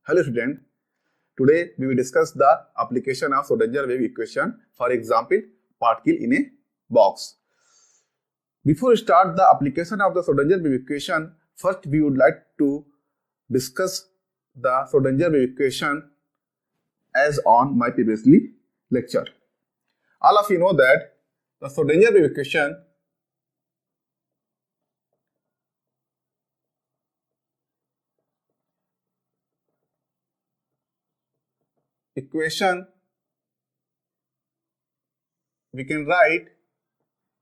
Hello student, today we will discuss the application of Schrodinger wave equation, for example, particle in a box. Before we start the application of the Schrodinger wave equation, first we would like to discuss the Schrodinger wave equation as on my previously lecture. All of you know that the Schrodinger wave equation we can write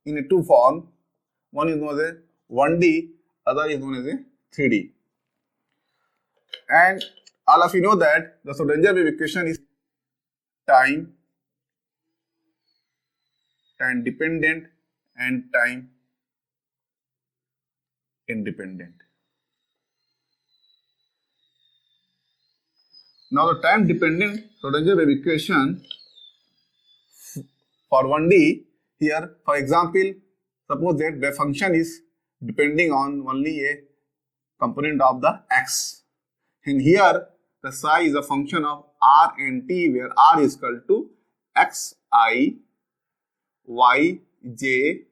in a two form. One is known as a 1D, other is known as a 3D. And all of you know that the Schrodinger wave equation is time dependent and time independent. Now the time dependent Schrodinger wave equation for 1D, here for example, suppose that the function is depending on only a component of the x, and here the psi is a function of r and t, where r is equal to xi y j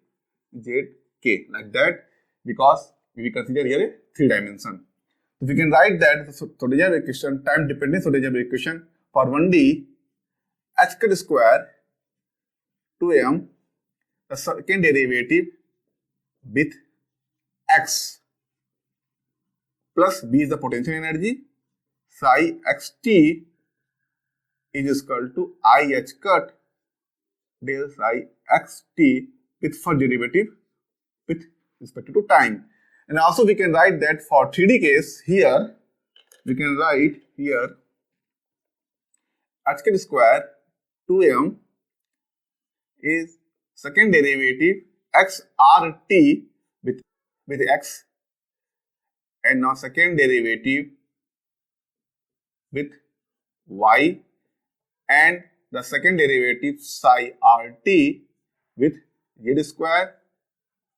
z k, like that, because we consider here a three dimension. So we can write that the Schrodinger equation, time dependent Schrodinger equation for 1D, h square 2m, the second derivative with x plus b is the potential energy, psi xt is equal to I h cut del psi xt with first derivative with respect to time. And also we can write that for 3D case, here we can write here h square 2m is second derivative xrt with x, and now second derivative with y, and the second derivative psi rt with z square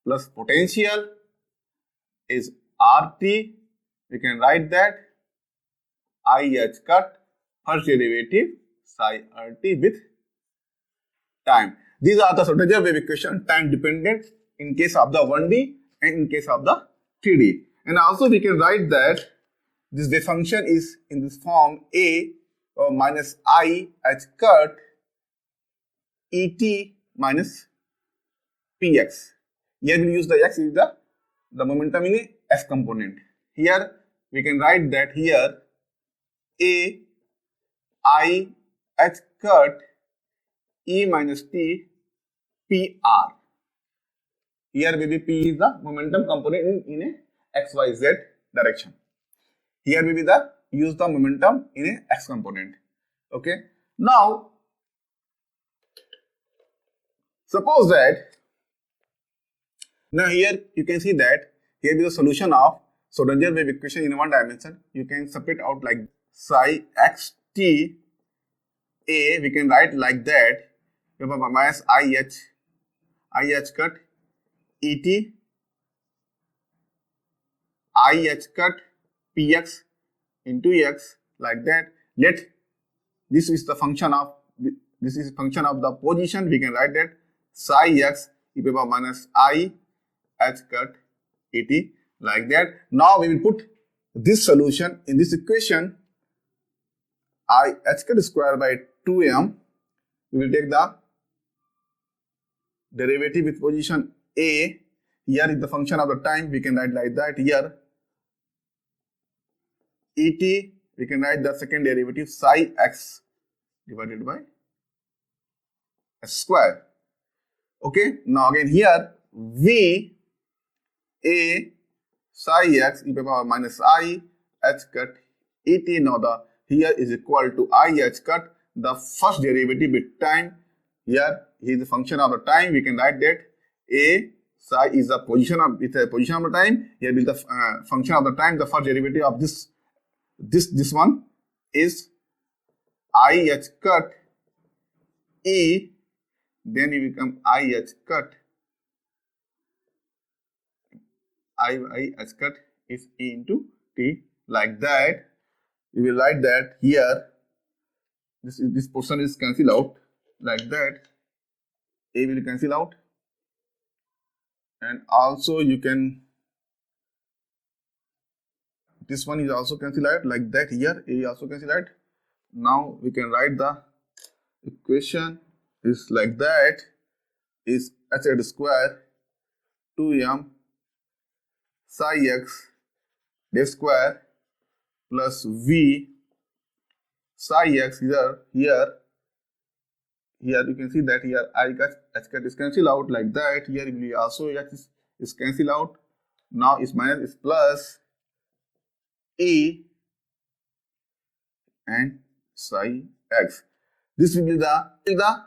plus potential is rt. We can write that I h cut first derivative psi rt with time. These are the Schrodinger wave equation, time dependent in case of the 1D and in case of the 3D. And also we can write that this wave function is in this form a minus I h cut et minus px. Here we use the x is the momentum in a s component. Here we can write that here a I h cut e minus t pr. Here will be p is the momentum component in a xyz direction. Here will be the use the momentum in a x component. Okay. Now suppose that now here you can see that here is the solution of Schrodinger wave equation in one dimension. You can separate out like psi xt a, we can write like that, minus I h cut et I h cut px into x, like that. Let this is the function of the position. We can write that psi x e power minus I h cut et, like that. Now we will put this solution in this equation. I h cut square by 2m. We will take the derivative with position a. Here is the function of the time. We can write like that. Here et, we can write the second derivative psi x divided by s square. Okay. Now again here v a psi x e power minus I h cut et. Now the here is equal to I h cut the first derivative with time. Here is the function of the time. We can write that a psi is the position of the time. Here is the function of the time. The first derivative of this one is I h cut e, then it become I h cut I h cut is e into t, like that. we will write that here this portion is cancelled out like that. A will cancel out, and also you can, this one is also cancelled out like that. Here A also cancelled out. Now we can write the equation is like that, is h square 2m psi x d square plus v psi x. Here you can see that here I got h is cancelled out like that. Here we also h is cancelled out. Now is minus is plus a and psi x. This will be the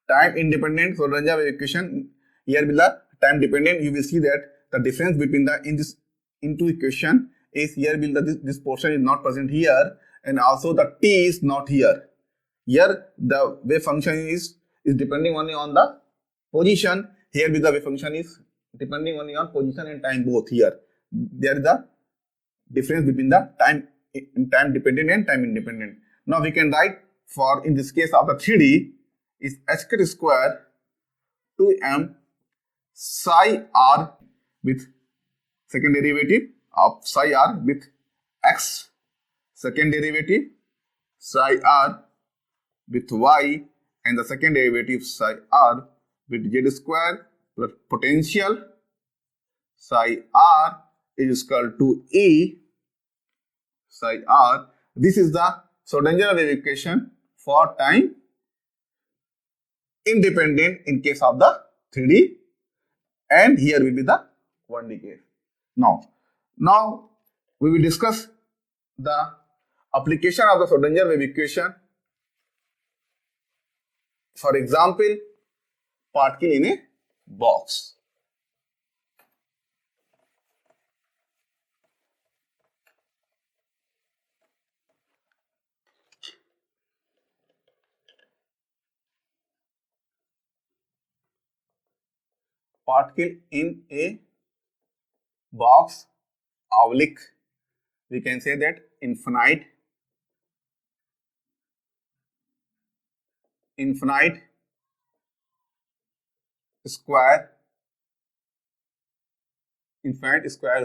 time independent Schrodinger wave equation. Here will the time dependent. You will see that the difference between the in two equation is here will the this portion is not present here, and also the t is not here. Here the wave function is depending only on the position. Here with the wave function is depending only on position and time both. Here there is the difference between the time dependent and time independent. Now we can write for, in this case of the 3D, is h square 2m psi r with second derivative of psi r with x, second derivative psi r with y, and the second derivative psi r with z square plus potential psi r is equal to E psi r. This is the Schrodinger wave equation for time independent in case of the 3D, and here will be the 1D case. Now we will discuss the application of the Schrodinger wave equation. For example, particle in a box. Particle in a box, oblique, we can say that infinite square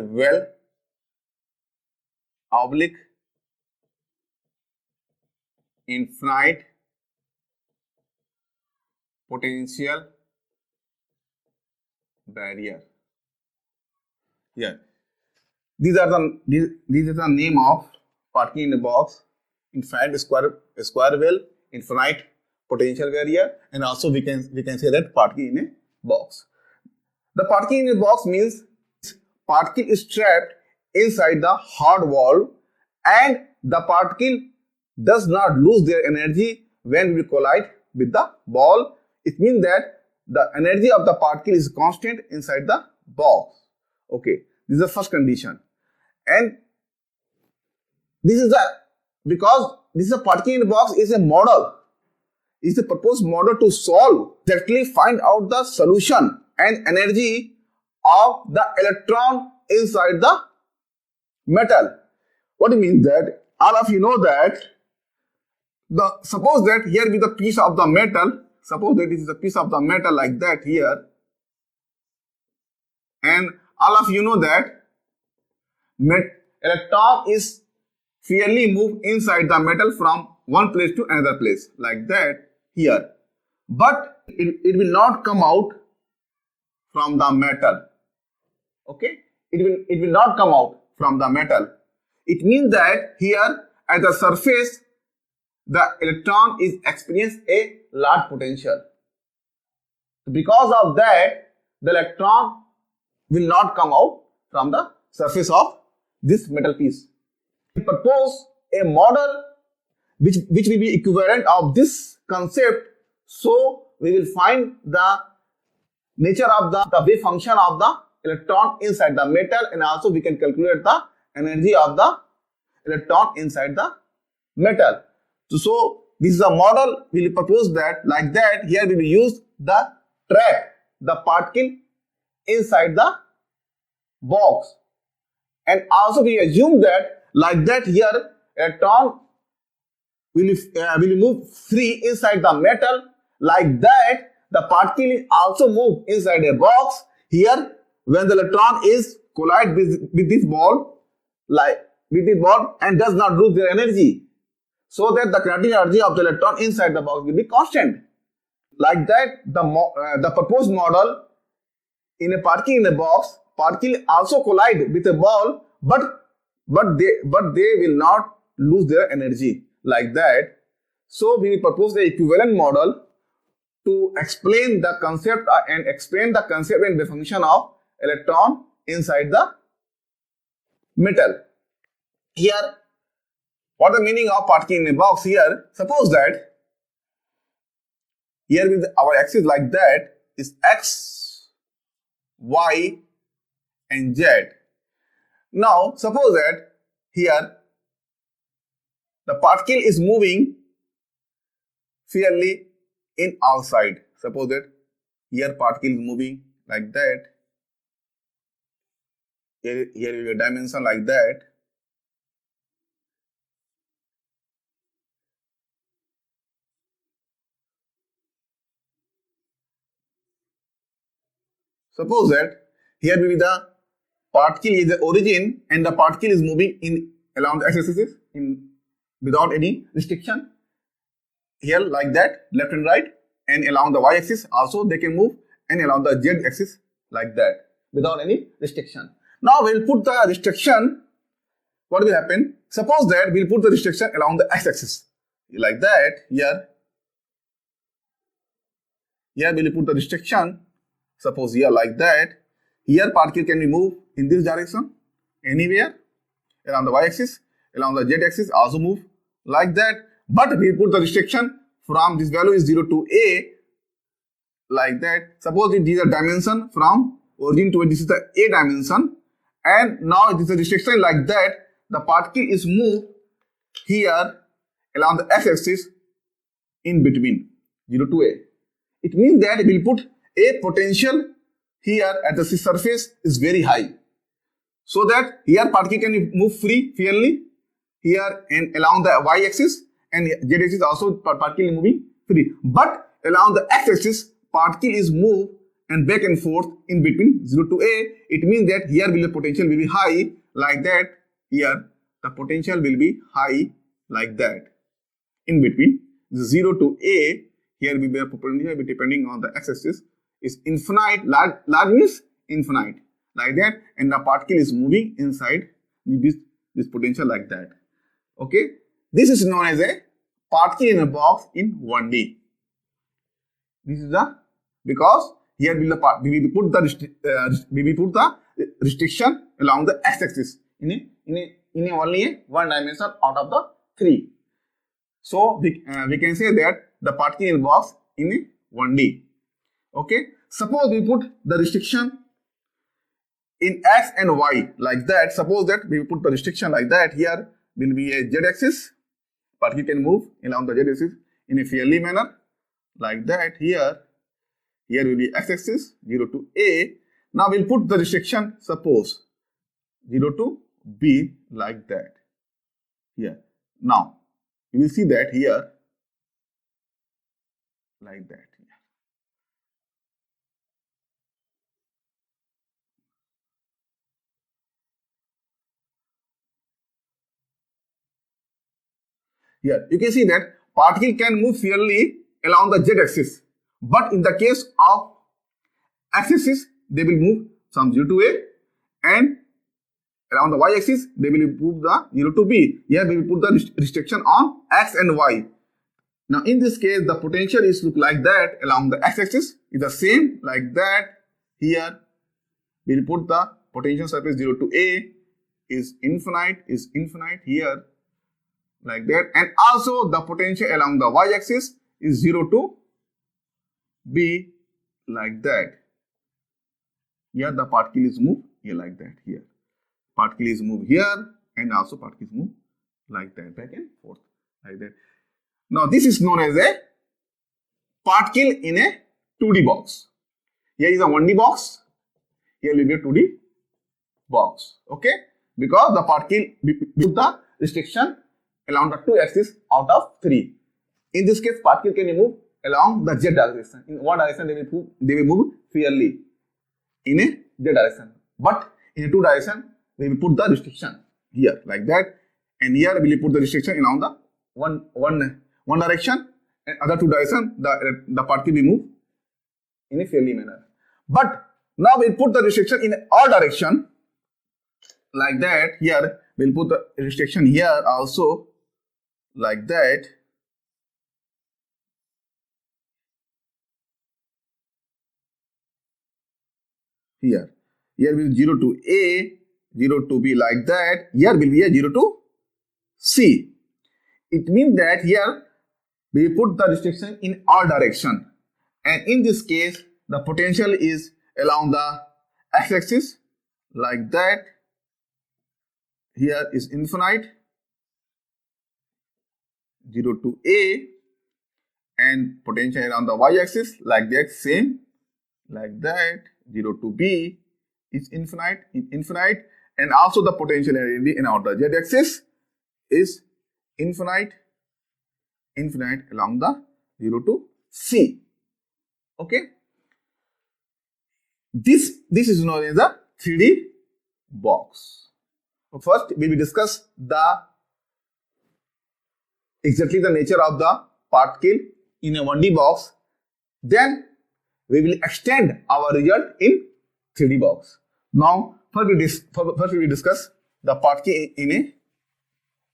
well, oblique infinite potential barrier. Here these are the name of particle in a box: infinite square well, infinite potential barrier, and also we can say that particle in a box. The particle in a box means particle is trapped inside the hard wall, and the particle does not lose their energy when we collide with the ball. It means that the energy of the particle is constant inside the box. Okay, this is the first condition. And this is because this is a particle in a box is a model, is a proposed model to solve, exactly find out the solution and energy of the electron inside the metal. What it means that all of you know that suppose that here be the piece of the metal, suppose that this is a piece of the metal like that here, and all of you know that electron is freely moved inside the metal from one place to another place like that here, but it will not come out from the metal. Okay, it will not come out from the metal. It means that here at the surface the electron is experiencing a large potential. Because of that, the electron will not come out from the surface of this metal piece. We propose a model which will be equivalent of this concept. So we will find the nature of the wave function of the electron inside the metal, and also we can calculate the energy of the electron inside the metal. So this is a model we will propose that like that. Here we will use the trap the particle inside the box, and also we assume that like that here electron will move free inside the metal. Like that, the particle is also move inside a box. Here, when the electron is collide with this ball, and does not lose their energy, so that the kinetic energy of the electron inside the box will be constant. Like that, the proposed model in a particle in a box, particle also collide with a ball, but they will not lose their energy. Like that, so we will propose the equivalent model to explain the concept and the function of electron inside the metal. Here, what the meaning of particle in a box? Here, suppose that here with our axis like that is x, y, and z. Now, suppose that here the particle is moving fairly in outside. Suppose that here particle is moving like that. Here will be a dimension like that. Suppose that here will be the particle is the origin and the particle is moving in along the x-axis without any restriction. Here like that, left and right, and along the y-axis also they can move, and along the z-axis like that without any restriction. Now we'll put the restriction. What will happen? Suppose that we'll put the restriction along the x-axis like that. Here we'll put the restriction. Suppose here like that. Here particle can be moved in this direction anywhere along the y-axis, along the z-axis also move like that. But we put the restriction from this value is 0 to a like that. Suppose these are dimension from origin to this is the a dimension, and now it is a restriction like that. The particle is moved here along the x-axis in between 0 to a. It means that we will put a potential here at the surface is very high, so that here particle can move freely here and along the y-axis, and z-axis also particle is moving free. But along the x-axis, particle is moved and back and forth in between 0 to a. It means that here will the potential will be high like that. Here the potential will be high like that in between 0 to a. Here will be a potential depending on the x-axis is infinite. Large means infinite like that, and the particle is moving inside this potential like that. Okay, this is known as a particle in a box in 1D. This is the because here we will put the restriction along the x-axis in only a one dimension out of the three. So we can say that the particle in a box in a 1D. Okay, suppose we put the restriction in x and y like that. Suppose that we put the restriction like that. Here will be a z-axis. Particle can move along the z-axis in a fairly manner like that. Here will be x-axis 0 to a. Now we'll put the restriction. Suppose 0 to b like that. Here now you will see that here like that. Here you can see that particle can move fairly along the z-axis, but in the case of x-axis they will move from 0 to a, and around the y-axis they will move the 0 to b. Here we will put the restriction on x and y. Now in this case the potential is look like that. Along the x-axis is the same like that. Here we will put the potential surface 0 to a is infinite here like that, and also the potential along the y-axis is 0 to b like that. Here the particle is moved here like that. Here particle is moved here, and also particle is moved like that, back and forth like that. Now this is known as a particle in a 2D box. Here is a 1D box. Here will be a 2D box. Okay, because the particle with the restriction along the 2 axis out of 3. In this case, particle can move along the z direction. In one direction, they will move fairly in a z direction. But in a 2 direction, we will put the restriction here like that, and here we will put the restriction along the one direction, and other 2 direction the particle will move in a fairly manner. But now we'll put the restriction in all direction like that. Here we'll put the restriction here also like that. Here will be 0 to A, 0 to B like that. Here will be a 0 to C. It means that here we put the restriction in all direction, and in this case the potential is along the x-axis like that. Here is infinite, 0 to A, and potential along the y-axis like that, same like that. 0 to B is infinite, and also the potential energy in the z-axis is infinite along the 0 to C. Okay, this is known as the 3D box. First, we will discuss exactly the nature of the particle in a 1D box. Then we will extend our result in 3D box. Now, first we will discuss the particle in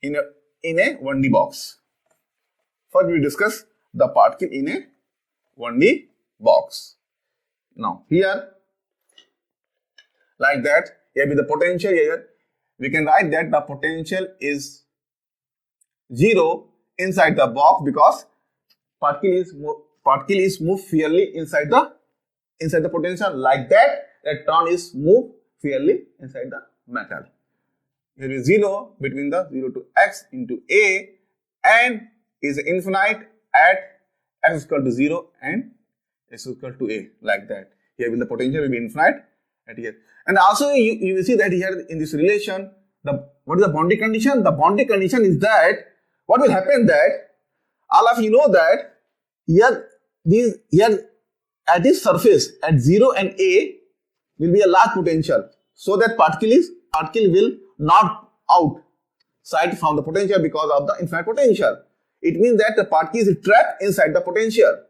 a 1D box. First, we will discuss the particle in a 1D box. Now, here, like that, here with the potential here, we can write that the potential is 0 inside the box because particle is moved fairly inside the potential like that. Electron is moved fairly inside the metal. Here is 0 between the 0 to x into A, and is infinite at x is equal to 0 and x is equal to A like that. Here will the potential will be infinite at here. And also you will see that here in this relation, what is the boundary condition? The boundary condition is that what will happen that all of you know that here at this surface at 0 and A will be a large potential, so that particle will not outside from the potential because of the infinite potential. It means that the particle is trapped inside the potential.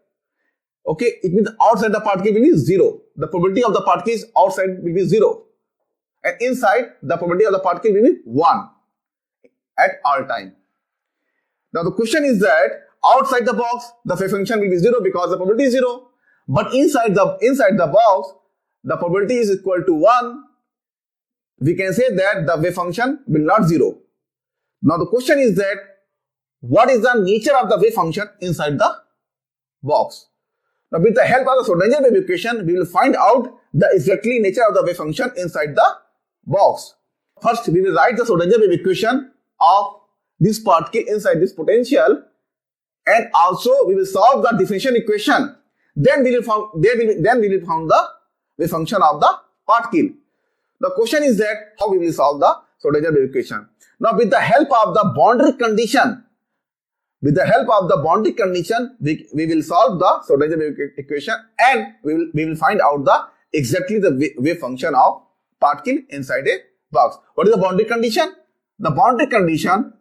Okay, it means outside the particle will be 0. The probability of the particle is outside will be 0, and inside the probability of the particle will be 1 at all time. Now the question is that outside the box the wave function will be 0 because the probability is 0, but inside the box the probability is equal to 1. We can say that the wave function will not 0. Now the question is that what is the nature of the wave function inside the box? Now with the help of the Schrodinger wave equation, we will find out the exactly nature of the wave function inside the box. First, we will write the Schrodinger wave equation of this particle inside this potential, and also we will solve the differential equation. Then we will find the wave function of the particle. The question is that how we will solve the Schrodinger wave equation. Now with the help of the boundary condition, we will solve the Schrodinger wave equation, and we will find out exactly the wave function of particle inside a box. What is the boundary condition? The boundary condition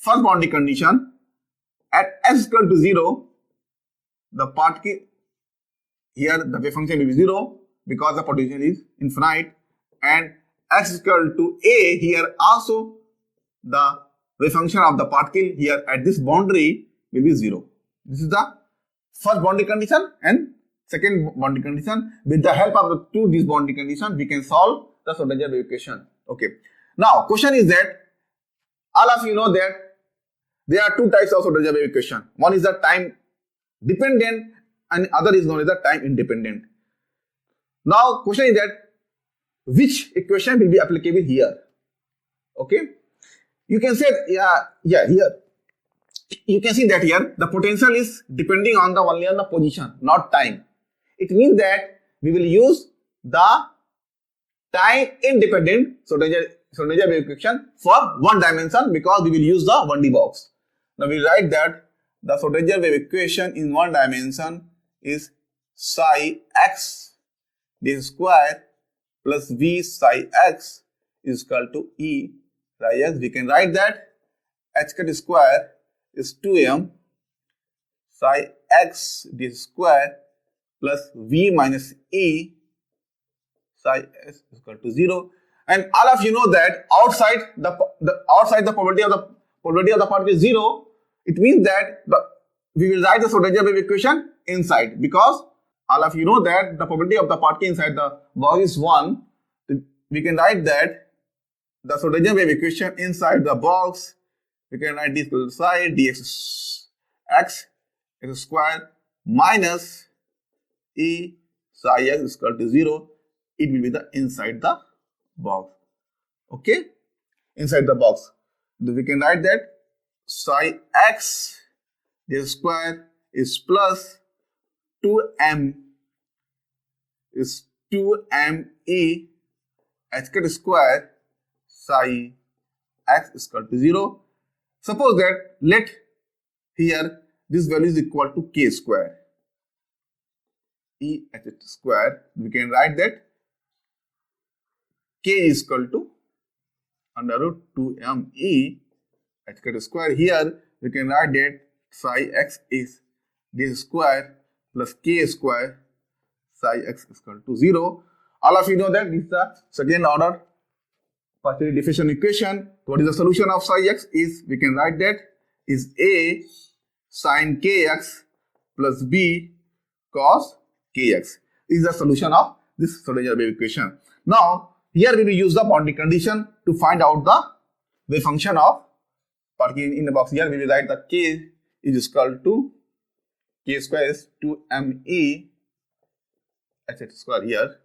first boundary condition, at x equal to 0, the particle here the wave function will be 0 because the potential is infinite, and x is equal to A, here also the wave function of the particle here at this boundary will be 0. This is the first boundary condition and second boundary condition. With the help of these boundary conditions, we can solve the Schrodinger wave equation. Okay. Now, question is that all of you know that there are two types of Schrodinger wave equation. One is the time dependent and other is known as the time independent. Now, question is that which equation will be applicable here? Okay, you can say here you can see that here the potential is depending on only on the position, not time. It means that we will use the time independent Schrodinger wave equation for one dimension because we will use the 1D box. Now we write that the Schrodinger wave equation in one dimension is psi x d square plus v psi x is equal to E psi x. We can write that h cut square is 2m psi x d square plus v minus E psi s is equal to 0. And all of you know that outside the probability of the particle is 0. It means that we will write the Schrodinger wave equation inside, because all of you know that the probability of the particle inside the box is 1. We can write that the Schrodinger wave equation inside the box, we can write this equal to psi dx x square minus E psi x is equal to 0. It will be the inside the box. Okay, inside the box. We can write that psi x d square is plus 2m is 2me h cut square psi x is equal to 0. Suppose that let here this value is equal to k square. E h square, we can write that k is equal to under root 2me h cut square. Here we can write that psi x is d square plus k square psi x is equal to 0. All of you know that this is the second order partial diffusion equation. What is the solution of psi x is, we can write that is a sin kx plus b cos kx is the solution of this Schrodinger wave equation. Now here we will use the boundary condition to find out the wave function of particle in the box. Here we will write that k is equal to k square is 2me h square here.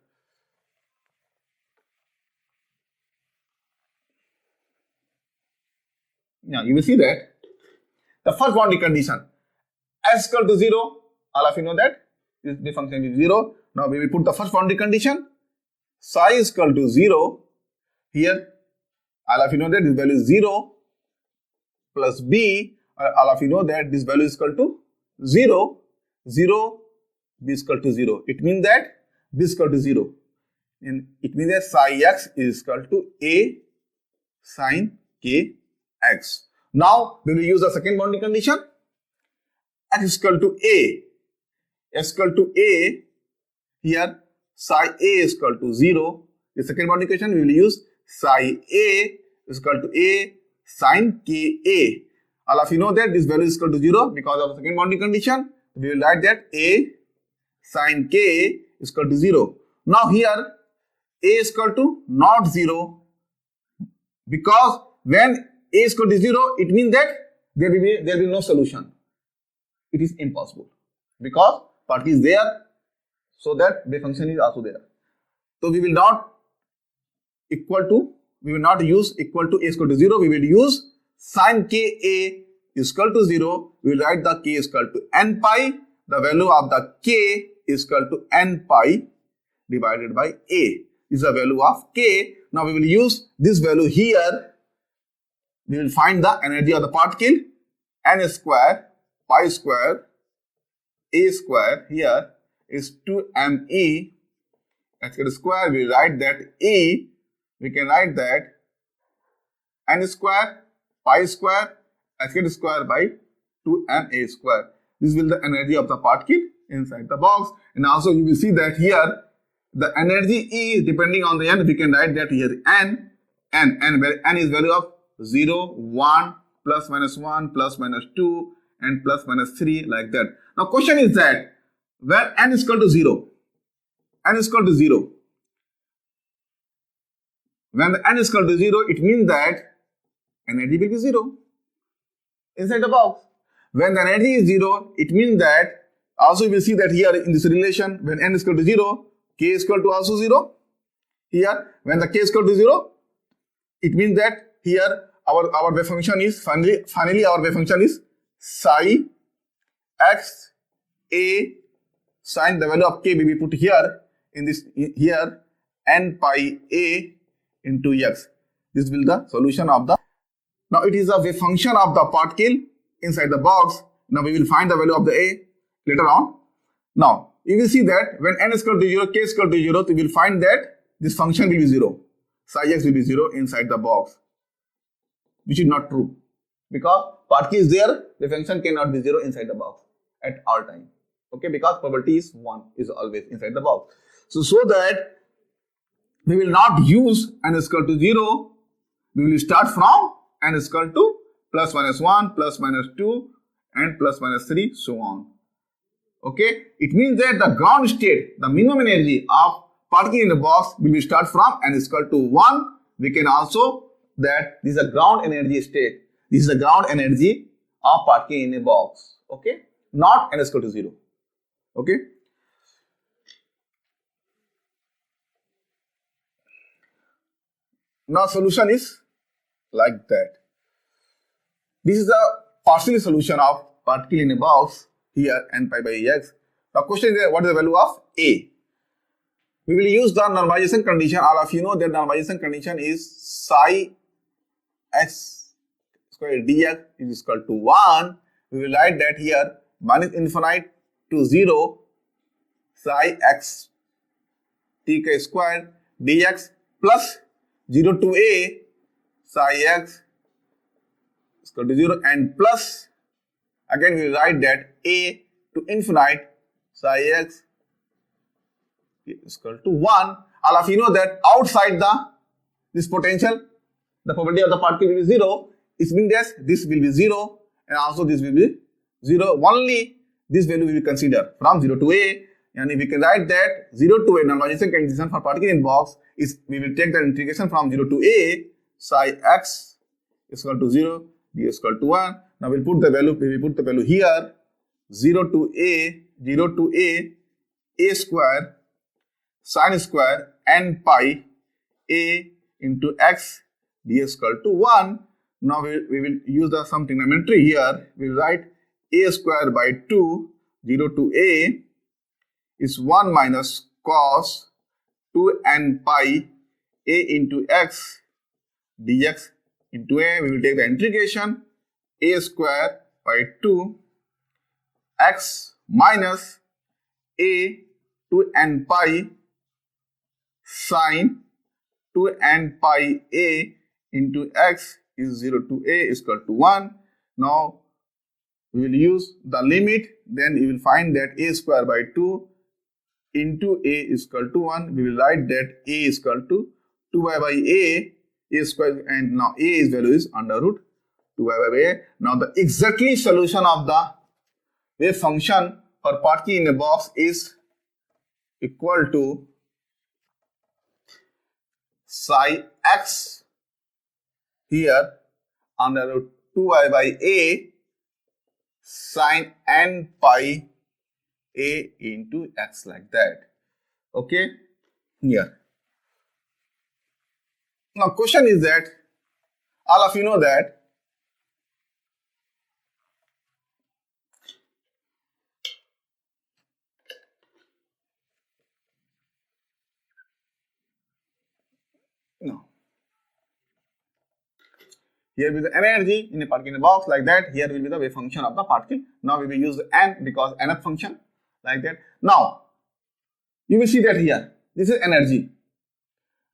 Now you will see that the first boundary condition s equal to 0, all of you know that the function is 0. Now we will put the first boundary condition psi is equal to 0. Here all of you know that this value is 0 plus b, all of you know that this value is equal to 0, 0, b is equal to 0. It means that b is equal to 0. And it means that psi x is equal to a sin k x. Now we will use the second boundary condition x is equal to a, x is equal to a. Here psi a is equal to 0. The second boundary condition we will use psi a is equal to a sin ka. All of you know that this value is equal to 0 because of the second boundary condition. We will write that a sin k is equal to 0. Now here a is equal to not 0, because when a is equal to 0, it means that there will be no solution. It is impossible because particle is there, so that wave function is also there. So we will not use equal to a is equal to 0. We will use sin ka is equal to 0. We will write the k is equal to n pi. The value of the k is equal to n pi divided by a is the value of k. Now we will use this value here. We will find the energy of the particle, n square pi square a square here is 2me h square. We write that e, we can write that n square pi square h square by 2ma square. This will be the energy of the particle inside the box. And also you will see that here the energy E depending on the n, we can write that here n, where n is value of 0, 1, plus minus 1, plus minus 2, and plus minus 3, like that. Now question is that where n is equal to 0, n is equal to 0. When the n is equal to 0, it means that energy will be 0 inside the box. When the energy is 0, it means that also you will see that here in this relation, when n is equal to 0, k is equal to also 0. Here, when the k is equal to 0, it means that here our wave function is finally our wave function is psi x a sin, the value of k will be put here in this here, n pi a into x. This will be the solution of the. Now it is a wave function of the particle inside the box. Now we will find the value of the a later on. Now you will see that when n is equal to 0, k is equal to 0, we will find that this function will be 0. Psi x will be 0 inside the box, which is not true. Because particle is there, the function cannot be 0 inside the box at all time. Okay, because probability is 1, is always inside the box. So that we will not use n is equal to 0, we will start from n is equal to plus minus 1, plus minus 2 and plus minus 3, so on. Okay, it means that the ground state, the minimum energy of particle in the box will be start from n is equal to 1. We can also that this is a ground energy state. This is the ground energy of particle in a box. Okay, not n is equal to 0. Okay. Now solution is like that. This is the partial solution of particle in a box. Here n pi by x. The question is what is the value of a? We will use the normalization condition. All of you know that normalization condition is psi x square dx is equal to 1. We will write that here minus infinite to 0 psi x t k square dx plus 0 to a psi x is equal to 0 and plus again we will write that a to infinite psi x is equal to 1. All of you know that outside this potential, the probability of the particle will be 0. It means that this will be 0 and also this will be 0. Only this value we will consider from 0 to a, and we can write that 0 to a normalization condition for particle in box is we will take the integration from 0 to a psi x is equal to 0, d is equal to 1. Now we will put the value here 0 to a square sin square n pi a into x d is equal to 1. Now we will use the some trigonometry here. We will write a square by 2, 0 to a is 1 minus cos 2 n pi a into x dx into a. We will take the integration a square by 2 x minus a to n pi sine 2 n pi a into x is 0 to a is equal to 1. Now we will use the limit, then we will find that a square by 2 into a is equal to 1. We will write that a is equal to 2y by a square, and now a's value is under root 2y by a. Now the exactly solution of the wave function for particle in a box is equal to psi x here under root 2y by a sin n pi a into x, like that. Okay, here. Now question is that all of you know that here will be the energy in a particle in a box, like that. Here will be the wave function of the particle. Now we will use the n because nth function, like that. Now you will see that here this is energy.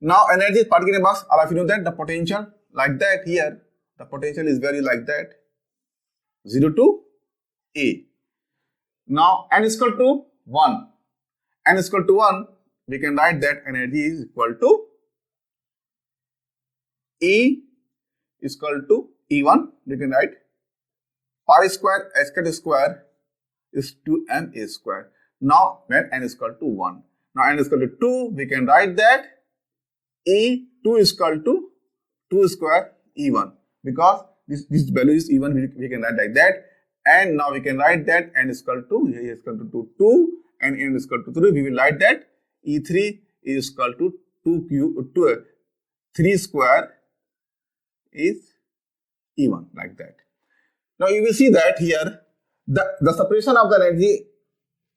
Now energy is particle in a box. All of you know that the potential like that. Here the potential is very like that 0 to a. Now n is equal to 1. N is equal to 1. We can write that energy is equal to E is equal to E1. We can write pi square h square is 2ma square. Now when n is equal to 1. Now n is equal to 2. We can write that E2 is equal to 2 square E1, because this value is E1. We can write like that. And now we can write that n is equal to, here is equal to 2 and n is equal to 3. We will write that E3 is equal to 3 square is E1, like that. Now you will see that here the separation of the energy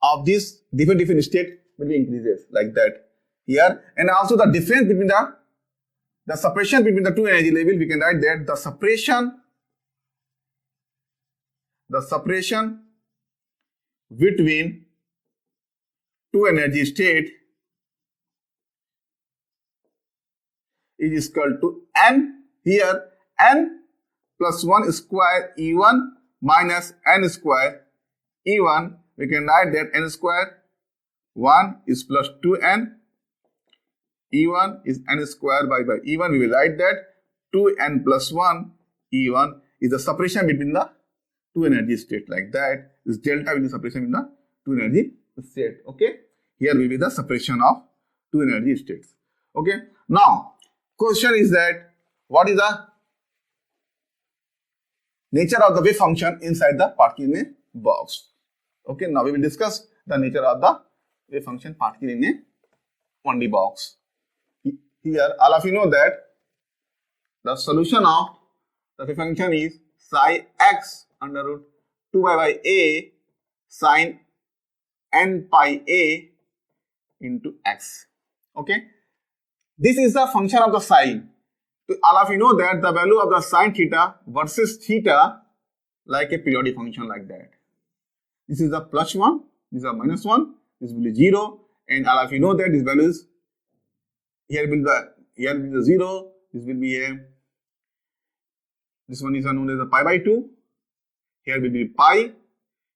of this different state will be increases, like that. here, and also the difference between the separation between the two energy level, we can write that the separation between two energy state is equal to n. Here n plus 1 square E1 minus n square E1. We can write that n square 1 is plus 2n. E1 is n square by E1. We will write that 2n plus 1 E1 is the separation between the two energy state, like that. This delta will be separation between the two energy state. Okay. Here will be the separation of two energy states. Okay. Now, question is that what is the nature of the wave function inside the particle in a box? Okay. Now we will discuss the nature of the wave function particle in a 1D box. Here, all of you know that the solution of the wave function is psi x under root 2 pi by a sine n pi a into x. Okay. This is the function of the sine. So all of you know that the value of the sine theta versus theta like a periodic function, like that. This is the plus 1, this is a minus 1, this will be 0, and all of you know that this value is here will be the 0, this will be a, this one is known as a pi by 2, here will be pi,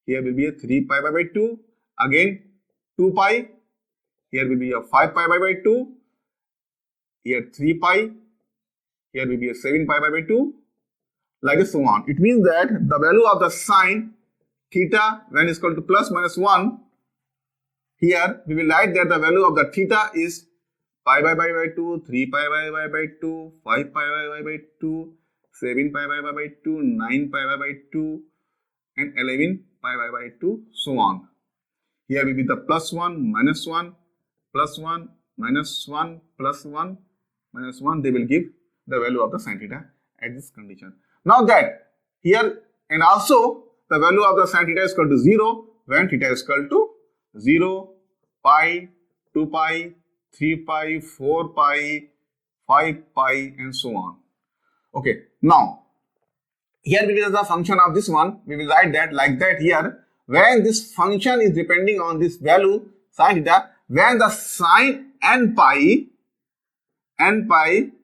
here will be a 3 pi by 2, again 2 pi, here will be a 5 pi by 2, here 3 pi, here will be a 7 pi by 2, like so on. It means that the value of the sine theta when is equal to plus minus 1, here we will write that the value of the theta is pi by 2, 3 pi by 2, 5 pi by 2, 7 pi by 2, 9 pi by 2, and 11 pi by 2, so on. Here will be the plus 1, minus 1, plus 1, minus 1, plus 1, minus 1. They will give the value of the sine theta at this condition. Now that here, and also the value of the sine theta is equal to 0 when theta is equal to 0, pi, 2 pi, 3 pi, 4 pi, 5 pi, and so on. Okay. Now, here because the function of this one, we will write that like that here. When this function is depending on this value sine theta, when the sine n pi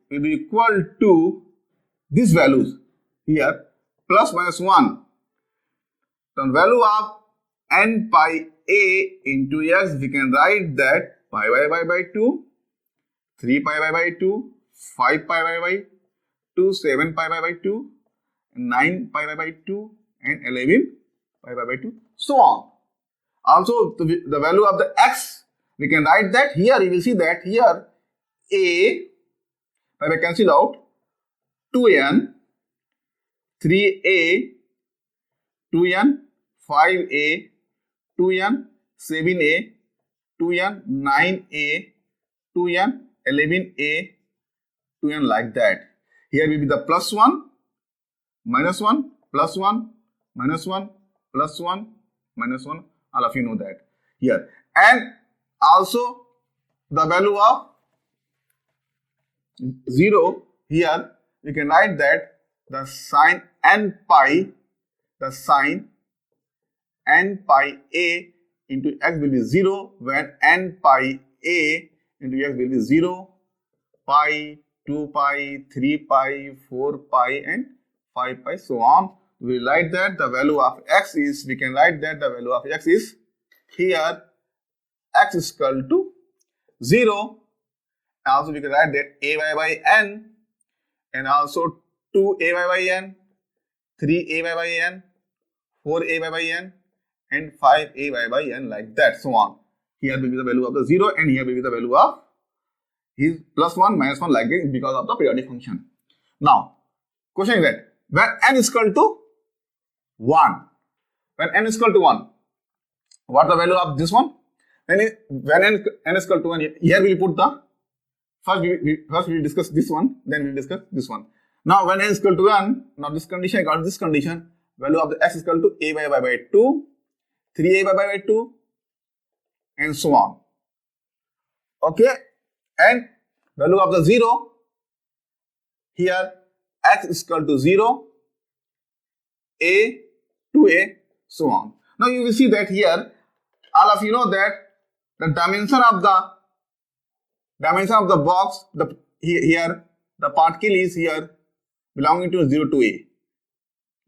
will be equal to these values here, plus minus 1. The value of n pi a into x, we can write that pi by 2, 3 pi by 2, 5 pi by 2, 7 pi by 2, 9 pi by 2, and 11 pi by 2, so on. Also, the value of the x, we can write that here. You will see that here a pi by cancel out 2n, 3a, 2n, 5a, 2n, 7a, 2n, 9a, 2n, 11a, 2n, like that. Here will be the plus 1, minus 1, plus 1, minus 1, plus 1, minus 1. All of you know that here. And also the value of 0 here, we can write that the sine n pi, a into x will be 0 when n pi a into x will be 0, pi, 2 pi, 3 pi, 4 pi, and 5 pi, so on. We will write that the value of x is, we can write that the value of x is here x is equal to 0. Also we can write that a by n, and also 2a by n, 3a by n, 4a by n, and 5a by n, like that, so on. Here will be the value of the 0, and here will be the value of his plus 1, minus 1, like this, because of the periodic function. Now, question is that when n is equal to 1, when n is equal to 1, what the value of this one? When n is equal to 1, here we will put the, first we will discuss this one, then we will discuss this one. Now when n is equal to 1, now this condition, I got this condition, value of the x is equal to a by 2, 3a by 2, and so on. Okay, and value of the 0, here x is equal to 0, a, 2a, so on. Now you will see that here, all of you know that the dimension of the box, here the particle is here belonging to 0 to a.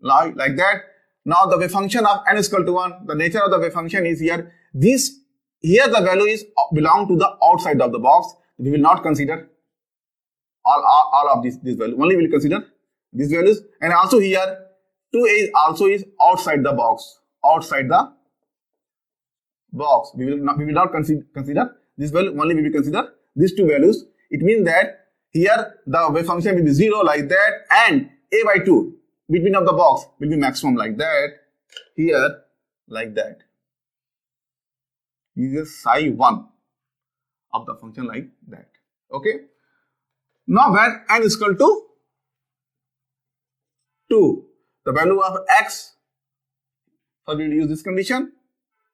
Like that. Now the wave function of n is equal to 1, the nature of the wave function is here. Here the value is belong to the outside of the box. We will not consider all of this value. Only we will consider these values. And also here 2a also is outside the box. Outside the box. We will not consider this value. Only we will consider these two values. It means that here the wave function will be 0 like that, and a by 2 between of the box will be maximum like that. Here like that. This is psi 1 of the function like that. Okay. Now when n is equal to 2, the value of x, so we will use this condition,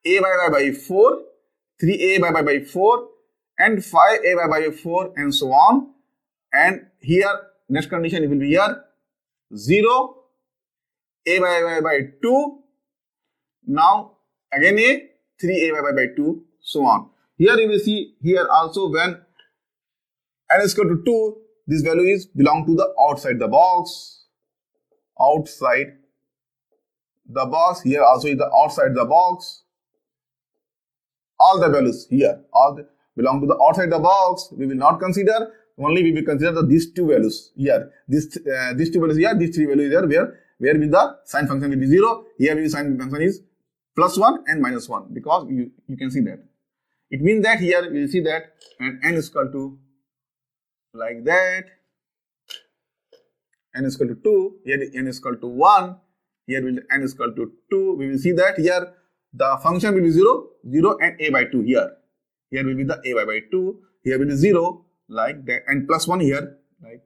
a by y by 4, 3a by y by 4, and 5a by 4, and so on. And here next condition will be here 0, a by y by 2, now again a, 3a by y by 2, so on. Here you will see here also when n is equal to 2, this value is belong to the outside the box. Outside the box. Here also is the outside the box. All the values here belong to the outside the box. We will not consider. Only we will consider these two values here. These two values here. These three values here. Where will the sign function will be 0. Here will be sign function is +1 and -1, because you can see that. It means that here we will see that and n is equal to like that. N is equal to 2. Here n is equal to 1. Here will n is equal to 2. We will see that here the function will be 0, 0 and a by 2 here. Here will be the a by 2. Here will be 0 like that, and +1 here like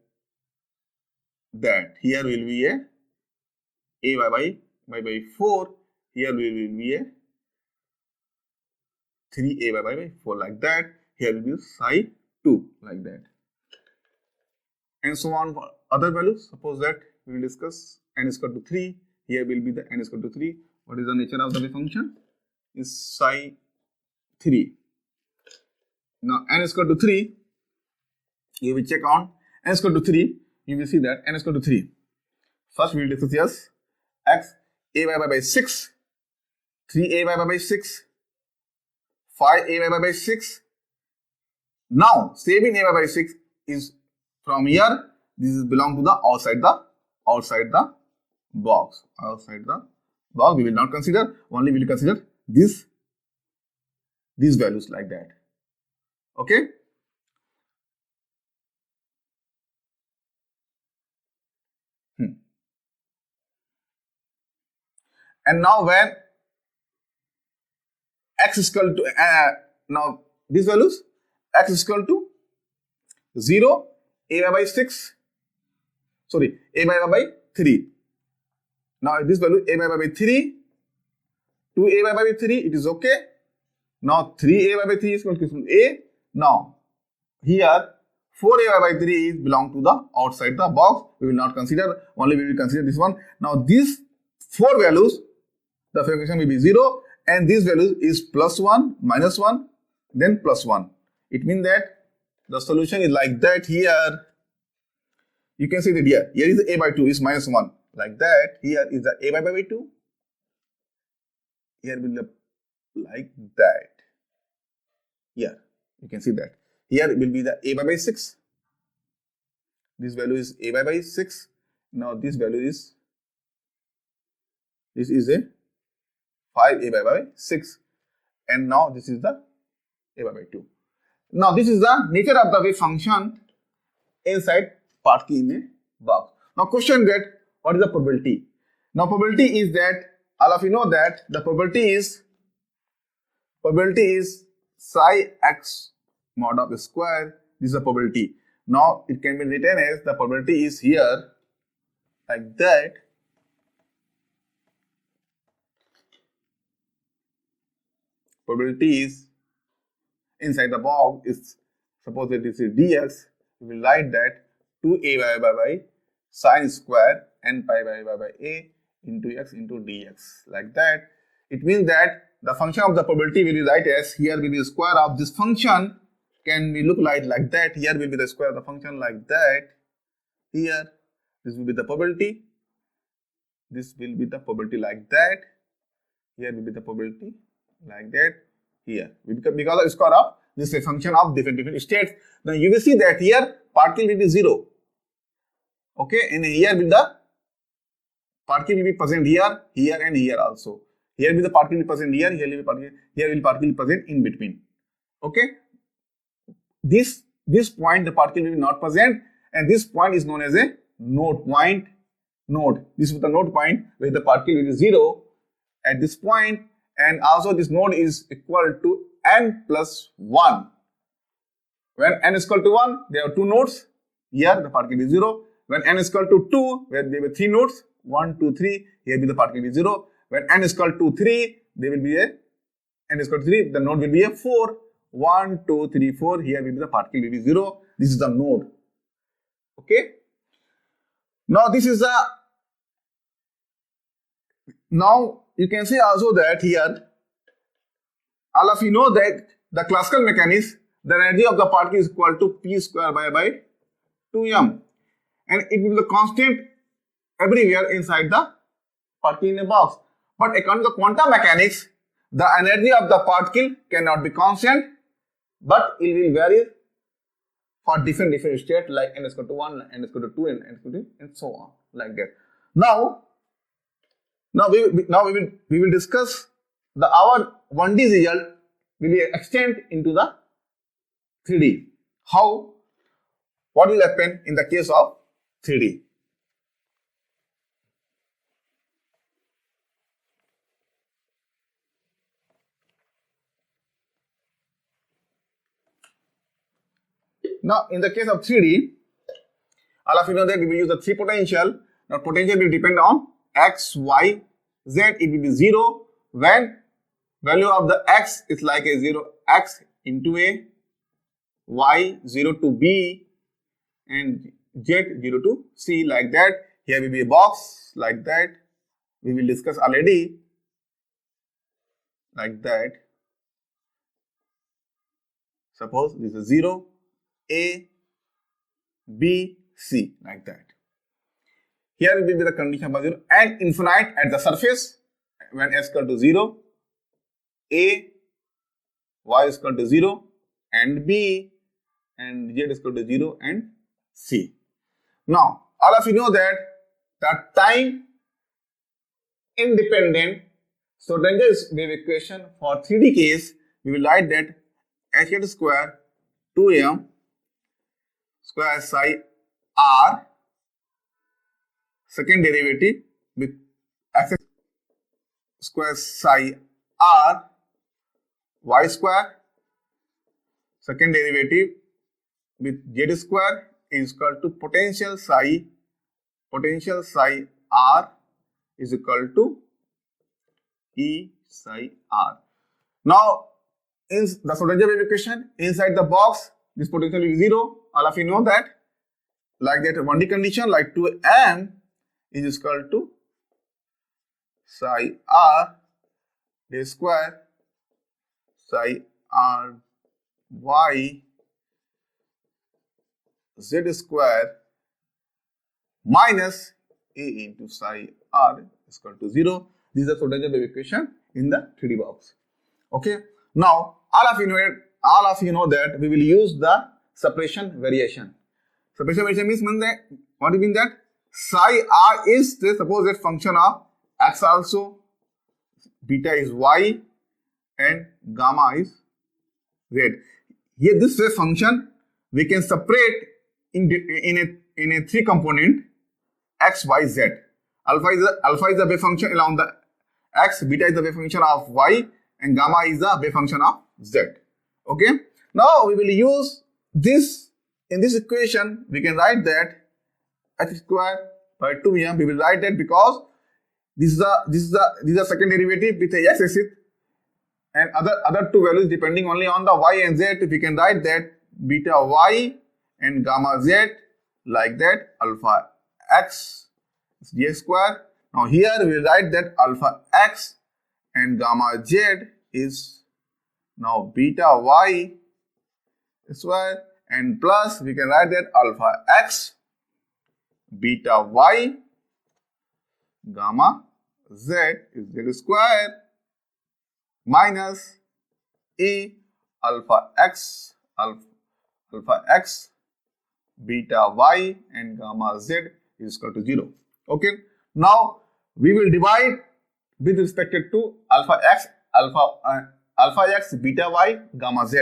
that. Here will be a by 4. Here will be a 3a by 4 like that. Here will be psi 2 like that. And so on for other values. Suppose that we will discuss n is equal to 3. Here will be the n is equal to 3. What is the nature of the wave function? Is psi 3. Now n is equal to 3. You will check on n is equal to 3. You will see that n is equal to 3. First we will discuss yes, x a by 6, 3a by 6, 5a by 6. Now saving a by 6 is from here. This is belong to the outside the box. Outside the box we will not consider. Only we will consider these values like that. Okay. And now when x is equal to now these values, x is equal to 0, a by 6, sorry, a by 3. Now this value a by 3, 2a by 3, it is okay. Now 3a by 3 is equal to a. Now here 4a by 3 is belong to the outside the box. We will not consider. Only we will consider this one. Now these 4 values, the function will be 0, and this value is +1, -1, then +1. It means that the solution is like that. Here you can see that here is a by 2 is -1 like that. Here is the a by 2. Here will be like that. Here you can see that. Here it will be the a by 6. This value is a by 6. Now this value is a 5a by 6, and now this is the a by 2. Now this is the nature of the wave function inside particle in a box. Now question that what is the probability? Now probability is that all of you know that the probability is psi x mod of square. This is the probability. Now it can be written as the probability is here like that. Probability is inside the box is suppose that this is dx, we will write that 2a by sine square n pi by a into x into dx, like that. It means that the function of the probability will be write as, here will be the square of this function, can be look like that, here will be the square of the function like that, here this will be the probability, this will be the probability like that, here will be the probability like that, here, because of the square of this is a function of different states. Then you will see that here particle will be 0, okay, and here will the particle will be present here, here and here also. Here will the particle will be present here, here will particle be present in between. Okay. This point the particle will be not present, and this point is known as a node point. Node. This is the node point where the particle will be 0 at this point, and also this node is equal to n plus 1. When n is equal to 1, there are two nodes. Here the particle is 0. When n is equal to 2, where there were three nodes, 1, 2, 3, here will the particle will be 0. When n is equal to 3, there will be n is equal to 3, the node will be a 4. 1, 2, 3, 4, here will be the particle will be 0. This is the node. Okay. Now this is the, now you can see also that here, all of you know that the classical mechanics, the energy of the particle is equal to p square by 2m, and it will be the constant everywhere inside the particle in a box. But according to quantum mechanics, the energy of the particle cannot be constant, but it will vary for different states, like n is equal to 1, n is equal to 2, and n is equal to, and so on, like that. Now we will discuss our 1D result will be extend into the 3D. How? What will happen in the case of 3D? Now, in the case of 3D, all of you know that we will use the three potential. Now, potential will depend on x, y, z. It will be 0 when value of the x is like a 0, x into a, y 0 to b, and z 0 to c, like that. Here will be a box like that. We will discuss already like that. Suppose this is 0, a, b, c, like that. Here will be the condition for 0 and infinite at the surface when s equal to 0, a, y is equal to 0, and b, and z is equal to 0, and c. Now, all of you know that the time independent Schrödinger's wave equation for 3D case, we will write that h square 2m square psi r, second derivative with x square psi r, y square, second derivative with z square is equal to potential psi r is equal to E psi r. Now, in the Schrödinger wave equation, inside the box, this potential is 0. All of you know that. Like that 1D condition, like 2m is equal to psi r d square psi r y z square minus a into psi r is equal to 0. This is the Schrödinger wave equation in the 3D box. Okay. Now, all of you know that we will use the separation variation. Separation variation means that, what do you mean that? Psi r is the supposed function of x also, beta is y, and gamma is z. Here this wave function we can separate in a three component x, y, z. Alpha is the wave function along the x, beta is the wave function of y, and gamma is the wave function of z. Okay. Now we will use this in this equation. We can write that h square by 2m. We will write that because this is the second derivative with the x-axis and other two values depending only on the y and z. We can write that beta y and gamma z like that. Alpha x is dx square. Now here we write that alpha x and gamma z is now beta y square, and plus we can write that alpha x beta y gamma z is z square minus e alpha x beta y and gamma z is equal to 0. Okay. Now we will divide with respect to alpha x beta y gamma z.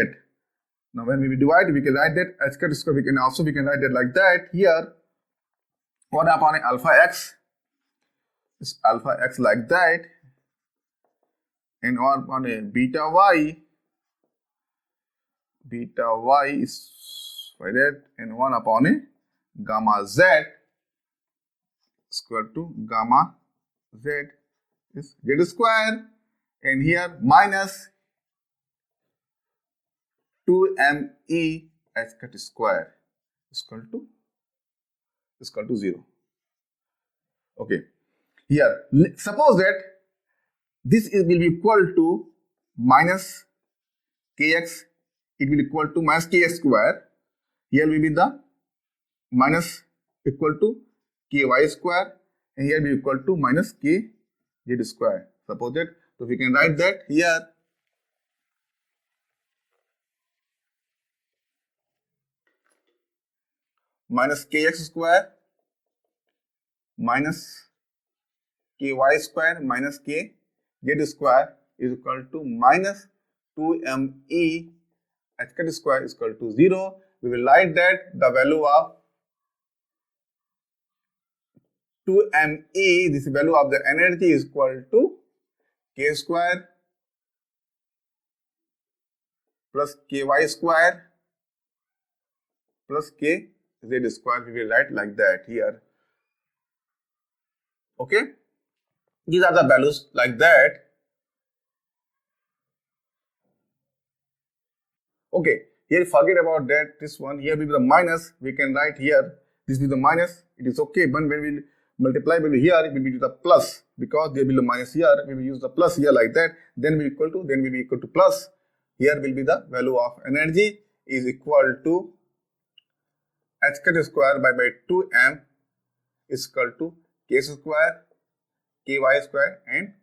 Now when we divide, we can write that h cut square. We can write that like that. Here 1 upon alpha x is alpha x like that, and 1 upon a beta y is like that, and 1 upon a gamma z square to gamma z is z square, and here minus 2me h cut square is equal to 0. Okay. Here, suppose that this will be equal to minus kx, it will equal to minus kx square. Here will be the minus equal to ky square, and here will be equal to minus kz square. Suppose that, so we can write that here minus kx square minus ky square minus kz square is equal to minus 2me h cut square is equal to 0. We will write that the value of 2me, this value of the energy is equal to k square plus ky square plus kz square. We will write like that here. Okay. These are the values like that. Okay, here forget about that. This one here will be the minus. We can write here. This will be the minus. It is okay, but when we multiply will be here, it will be the plus, because there will be the minus here. We will use the plus here like that. Then we will be equal to plus. Here will be the value of energy is equal to h cut square by 2m is equal to k square, ky square and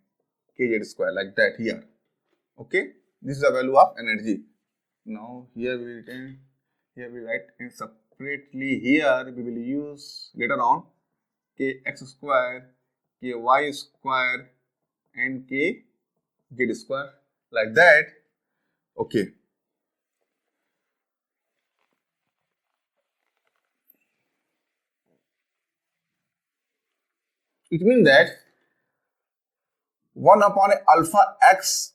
kz square like that here. Okay, this is the value of energy. Now here we write in separately. Here we will use later on kx square, ky square and kz square like that. Okay. It means that 1 upon alpha x,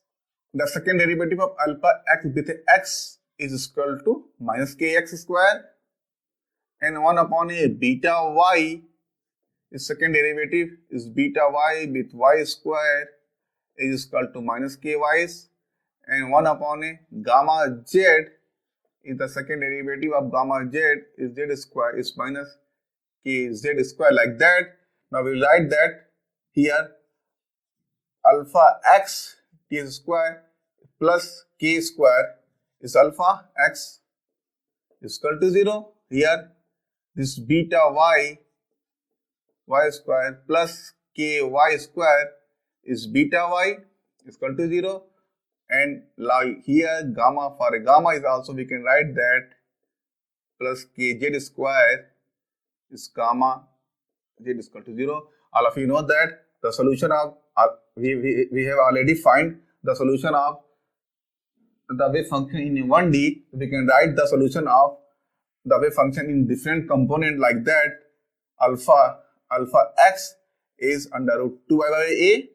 the second derivative of alpha x with x is equal to minus kx square, and 1 upon a beta y, its second derivative is beta y with y square is equal to minus ky, and 1 upon a gamma z is the second derivative of gamma z is z square is minus kz square like that. Now we will write that here alpha x t square plus k square is alpha x is equal to 0. Here this beta y square plus ky square is beta y is equal to 0, and here gamma, for a gamma is also we can write that plus kz square is gamma z is equal to 0. All of you know that the solution of we have already find the solution of the wave function in 1D. We can write the solution of the wave function in different component like that. Alpha x is under root 2 by a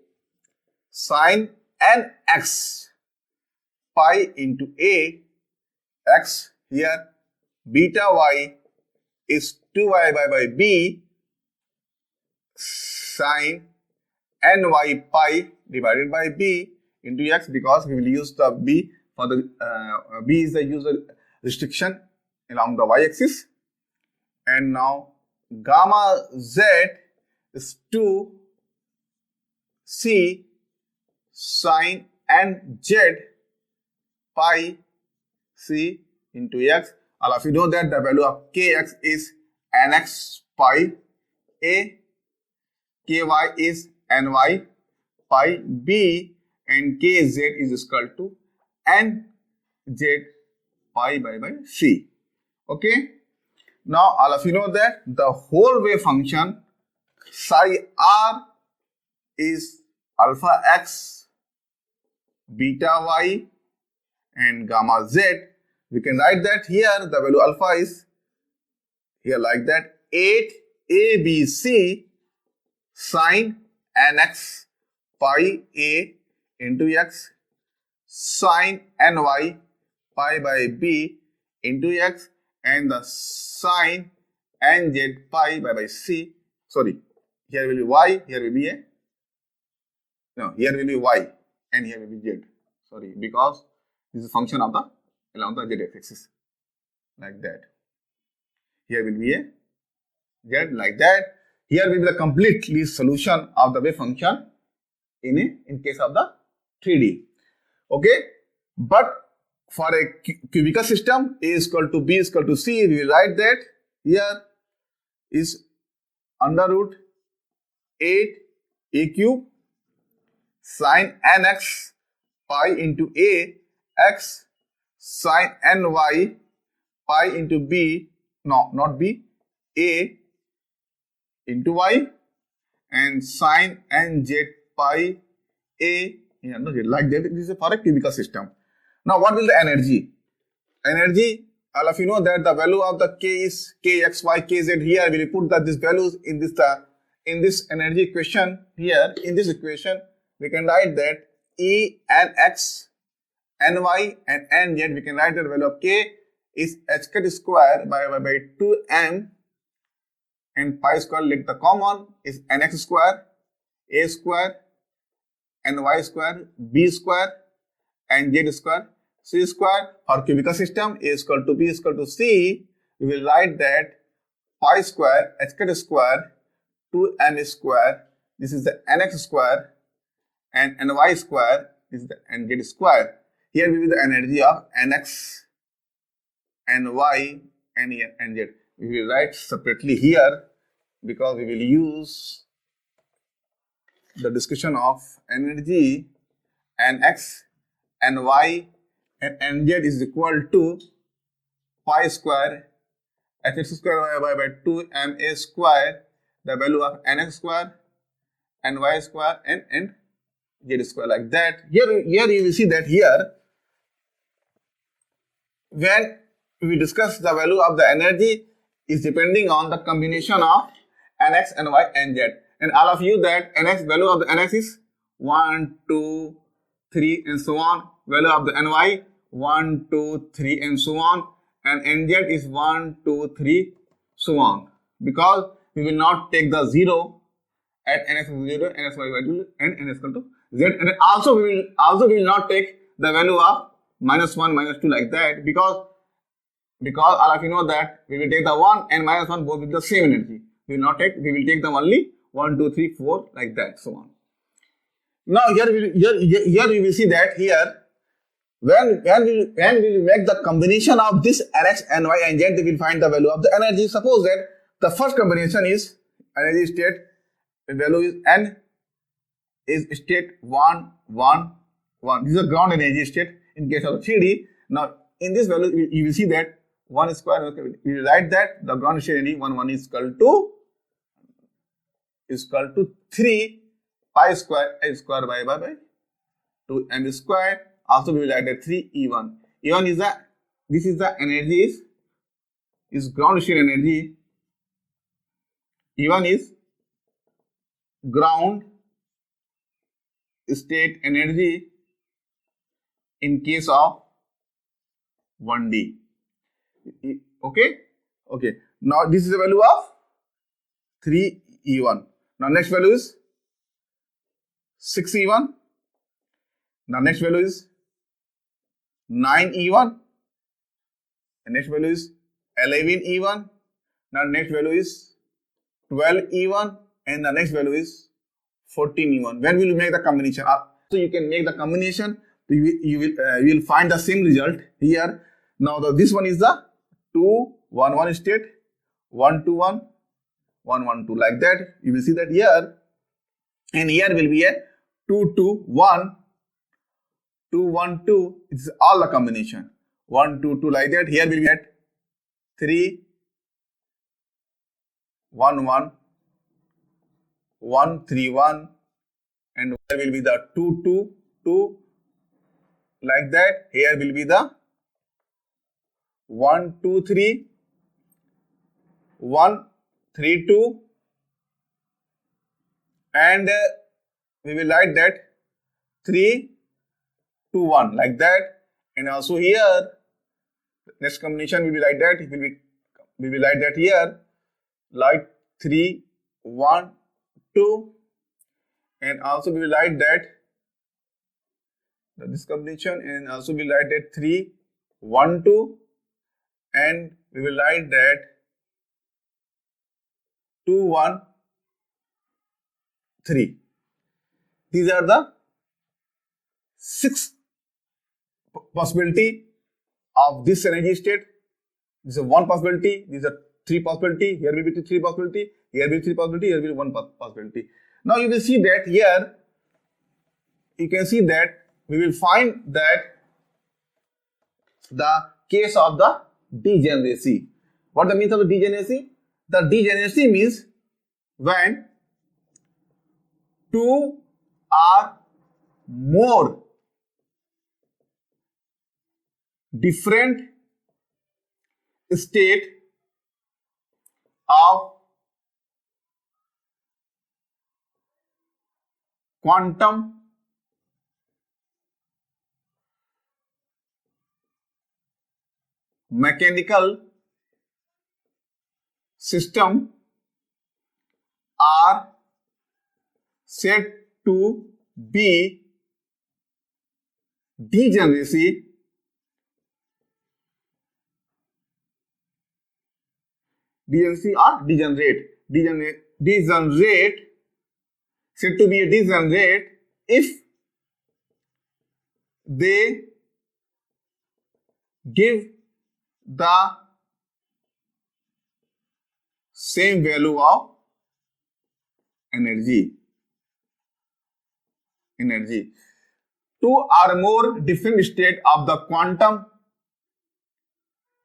sine n x pi into a x. Here beta y is 2y by b sine ny pi divided by b into x, because we will use the b for the b is the user restriction along the y-axis, and now gamma z is 2 c sine n z pi c into x. All of you know that the value of kx is nx pi a, ky is ny pi b, and kz is equal to nz pi by c. Okay. Now all of you know that the whole wave function psi r is alpha x, beta y, and gamma z. We can write that here the value alpha is here like that 8 ABC sine nx pi a into x sine ny pi by b into x, and the sine nz pi by c. Sorry, here will be y, here will be a, no, here will be y and here will be z. Sorry, because this is a function of the along the z axis like that. Here will be a z like that. Here will be the complete solution of the wave function in case of the 3D. Okay, but for a cubical system, A is equal to B is equal to C, we will write that here is under root 8 A cube sine nx pi into A x sine ny pi into B, no, not B, A into y, and sine nz pi A like that. This is for a cubical system. Now what will the energy? Energy, all of you know that the value of the k is kx, y, kz. Here we will put these values in this energy equation. Here in this equation we can write that E and x, ny and nz. We can write the value of k is hk square by 2m, and pi square, like the common is nx square, a square, ny square, b square, and z square, c square. For cubical system, a is equal to b is equal to c, we will write that pi square hk square 2m square, this is the nx square, and ny square is the nz square. Here will be the energy of nx, ny, and nz. We will write separately here because we will use the discussion of energy nx, ny, and nz is equal to pi square hx square by 2ma square, the value of nx square, ny square, and z square like that. Here you will see that here when we discuss the value of the energy is depending on the combination of nx, ny, and z. And all of you that nx, value of the nx is 1, 2, 3 and so on. Value of the ny 1, 2, 3 and so on. And nz is 1, 2, 3 so on. Because we will not take the 0 at nx is 0, nx y 2 and n is equal to z. And also we will not take the value of -1, -2 like that, because all of you know that we will take the 1 and -1 both with the same energy. We will take them only 1, 2, 3, 4 like that, so on. Now here we will see that here when we make the combination of this nx, ny, and z, we will find the value of the energy. Suppose that the first combination is energy state, the value is n is state 1, 1, 1. This is a ground energy state in case of 3D. Now in this value you will see that 1 square, we will write that the ground state energy 1, 1 is equal to 3 pi square h square by 2m square. Also we will write that 3 E1. E1 is the energy is ground state energy. E1 is ground state energy in case of 1D. Okay. Now this is the value of 3 E1. Now next value is 6 E1. Now next value is 9 E1. And next value is 11 E1. Now next value is 12 E1 and the next value is 14 E1. When will you make the combination? So you can make the combination. You will find the same result here. Now this one is the 2 1 1 state, 1 2 1 1 1 2, like that. You will see that here, and here will be a 2 2 1 2 1 2. It's all the combination 1 2 2, like that. Here will be at 3 1 1 1 3 1, and there will be the 2 2 2, like that. Here will be the 1 2 3 1 3 2, and we will write that 3 2 1, like that. And also here next combination will be like that. We will write that here like 3 1 2, and also we will write that this combination, and also we will write that 3 1 2, and we will write that 2 1 3. These are the 6 possibility of this energy state. This is 1 possibility. These are 3 possibility. Here will be 3 possibility. Here will be 3 possibility. Here will be 1 possibility. Now you will see that here you can see that we will find that the case of the degeneracy. What the means of the degeneracy? The degeneracy means when 2 or more different state of quantum mechanical system are said to be degeneracy. Degeneracy or degenerate. Degenerate said to be a degenerate if they give the same value of energy. Two or more different states of the quantum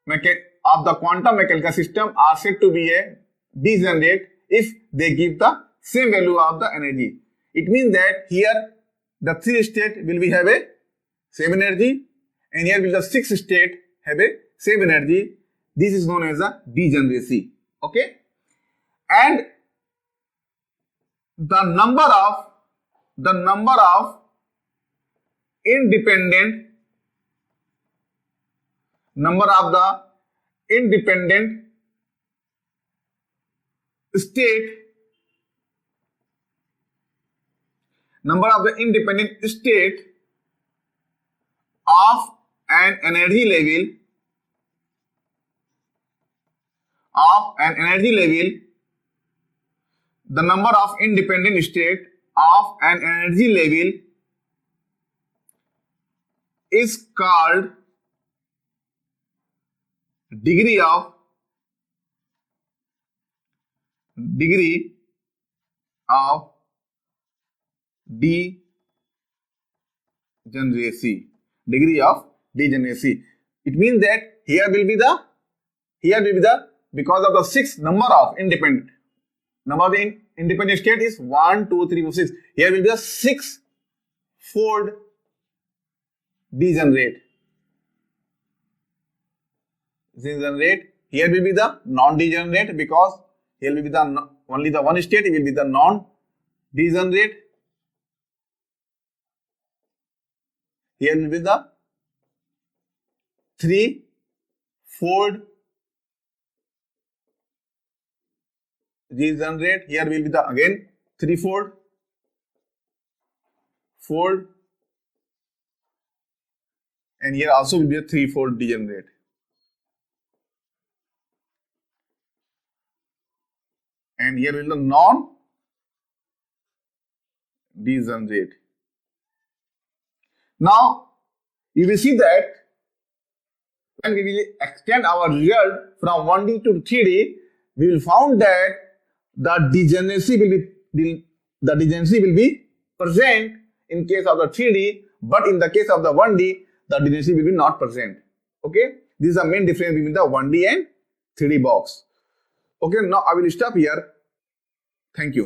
mechanical system are said to be a degenerate if they give the same value of the energy. It means that here the 3 states will be have a same energy, and here will the 6 state have a same energy. This is known as a degeneracy. Okay, and the number of independent state of an energy level the number of independent state of an energy level is called degree of degeneracy. It means that here will be the because of the 6 number of independent state is 1 2 3 4 6. Here will be a 6-fold degenerate. Here will be the non-degenerate, because here will be the only the 1 state. It will be the non-degenerate. Here will be the 3-fold degenerate. Here will be the again 3-fold, and here also will be a 3-fold degenerate. and here will be the non-degenerate. Now, you will see that when we will extend our result from 1D to 3D, we will found that the degeneracy will be present in case of the 3D, but in the case of the 1D, the degeneracy will be not present. Okay, this is the main difference between the 1D and 3D box. Okay, now I will stop here. Thank you.